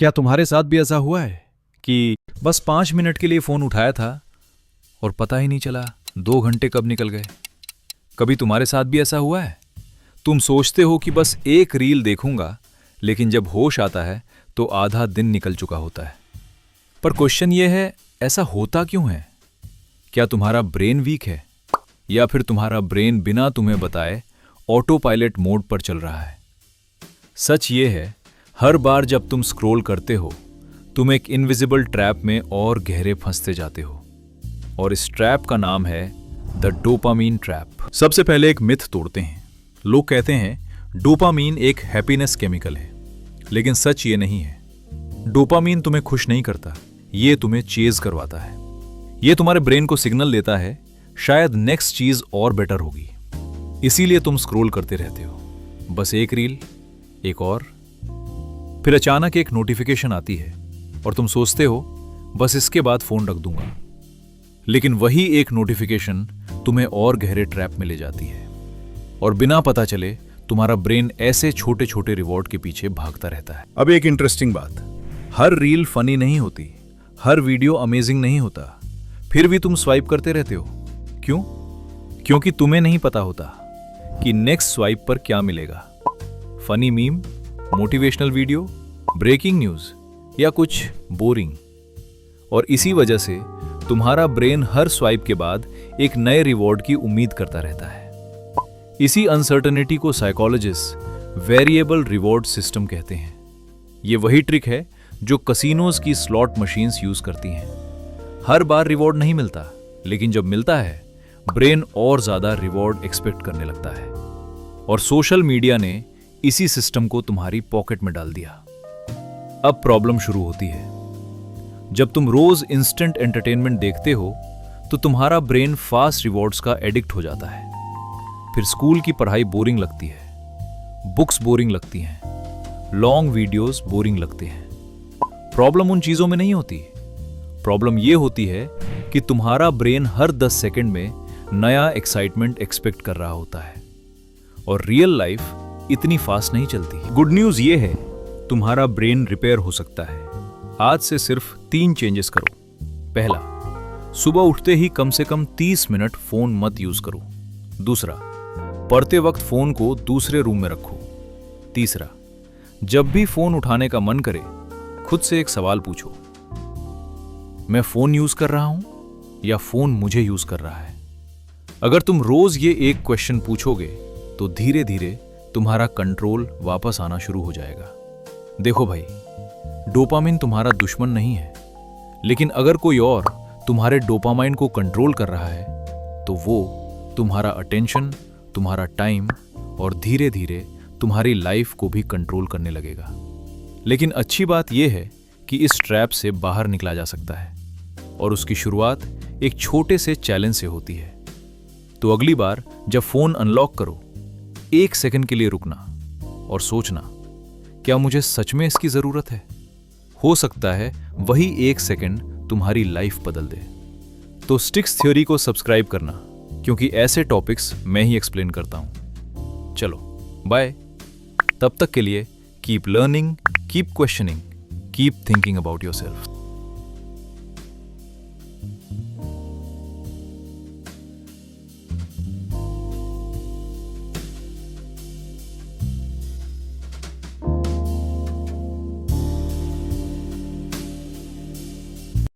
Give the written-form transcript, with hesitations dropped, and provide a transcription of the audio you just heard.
क्या तुम्हारे साथ भी ऐसा हुआ है कि बस 5 मिनट के लिए फोन उठाया था और पता ही नहीं चला 2 घंटे कब निकल गए? कभी तुम्हारे साथ भी ऐसा हुआ है? तुम सोचते हो कि बस एक रील देखूंगा, लेकिन जब होश आता है तो आधा दिन निकल चुका होता है। पर क्वेश्चन ये है, ऐसा होता क्यों है? क्या तुम्हारा ब्रेन वीक है, या फिर तुम्हारा ब्रेन बिना तुम्हें बताए ऑटो पायलट मोड पर चल रहा है? सच ये है, हर बार जब तुम स्क्रॉल करते हो, तुम एक इनविजिबल ट्रैप में और गहरे फंसते जाते हो, और इस ट्रैप का नाम है द डोपामीन ट्रैप। सबसे पहले एक मिथ तोड़ते हैं। लोग कहते हैं डोपामीन एक हैप्पीनेस केमिकल है, लेकिन सच ये नहीं है। डोपामीन तुम्हें खुश नहीं करता, ये तुम्हें चेज करवाता है। ये तुम्हारे ब्रेन को सिग्नल देता है शायद नेक्स्ट चीज और बेटर होगी, इसीलिए तुम स्क्रॉल करते रहते हो। बस एक रील, एक और, फिर अचानक एक नोटिफिकेशन आती है और तुम सोचते हो बस इसके बाद फोन रख दूंगा। लेकिन वही एक नोटिफिकेशन तुम्हें और गहरे ट्रैप में ले जाती है, और बिना पता चले तुम्हारा ब्रेन ऐसे छोटे छोटे रिवॉर्ड के पीछे भागता रहता है। अब एक इंटरेस्टिंग बात, हर रील फनी नहीं होती, हर वीडियो अमेजिंग नहीं होता, फिर भी तुम स्वाइप करते रहते हो। क्यों? क्योंकि तुम्हें नहीं पता होता कि नेक्स्ट स्वाइप पर क्या मिलेगा। Funny meme, motivational video, breaking news, या कुछ बोरिंग। और इसी वजह से तुम्हारा ब्रेन हर स्वाइप के बाद एक नए रिवॉर्ड की उम्मीद करता रहता है। इसी अनसर्टेनिटी को साइकोलॉजिस्ट वेरिएबल रिवॉर्ड सिस्टम कहते हैं। ये वही ट्रिक है जो कसिनोज की स्लॉट मशीन्स यूज करती हैं। हर बार रिवॉर्ड नहीं मिलता, लेकिन जब मिलता है ब्रेन और ज्यादा रिवॉर्ड एक्सपेक्ट करने लगता है। और सोशल मीडिया ने इसी सिस्टम को तुम्हारी पॉकेट में डाल दिया। अब प्रॉब्लम शुरू होती है। जब तुम रोज इंस्टेंट एंटरटेनमेंट देखते हो तो तुम्हारा ब्रेन फास्ट रिवॉर्ड्स का एडिक्ट हो जाता है। फिर स्कूल की पढ़ाई बोरिंग लगती है, बुक्स बोरिंग लगती हैं, लॉन्ग वीडियोस बोरिंग लगते हैं। प्रॉब्लम उन चीजों में नहीं होती, प्रॉब्लम यह होती है कि तुम्हारा ब्रेन हर 10 सेकंड में नया एक्साइटमेंट एक्सपेक्ट कर रहा होता है, और रियल लाइफ इतनी फास्ट नहीं चलती। गुड न्यूज ये है, तुम्हारा ब्रेन रिपेयर हो सकता है। आज से सिर्फ 3 चेंजेस करो। पहला, सुबह उठते ही कम से कम 30 मिनट फोन मत यूज करो। दूसरा, पढ़ते वक्त फोन को दूसरे रूम में रखो। तीसरा, जब भी फोन उठाने का मन करे खुद से एक सवाल पूछो, मैं फोन यूज कर रहा हूं या फोन मुझे यूज कर रहा है? अगर तुम रोज ये एक क्वेश्चन पूछोगे तो धीरे धीरे तुम्हारा कंट्रोल वापस आना शुरू हो जाएगा। देखो भाई, डोपामिन तुम्हारा दुश्मन नहीं है, लेकिन अगर कोई और तुम्हारे डोपामाइन को कंट्रोल कर रहा है तो वो तुम्हारा अटेंशन, तुम्हारा टाइम और धीरे धीरे तुम्हारी लाइफ को भी कंट्रोल करने लगेगा। लेकिन अच्छी बात यह है कि इस ट्रैप से बाहर निकला जा सकता है, और उसकी शुरुआत एक छोटे से चैलेंज से होती है। तो अगली बार जब फोन अनलॉक करो, 1 सेकंड के लिए रुकना और सोचना, क्या मुझे सच में इसकी जरूरत है? हो सकता है वही 1 सेकंड तुम्हारी लाइफ बदल दे। तो स्टिक्स थ्योरी को सब्सक्राइब करना, क्योंकि ऐसे टॉपिक्स मैं ही एक्सप्लेन करता हूं। चलो बाय। तब तक के लिए keep learning, keep questioning, keep thinking about yourself.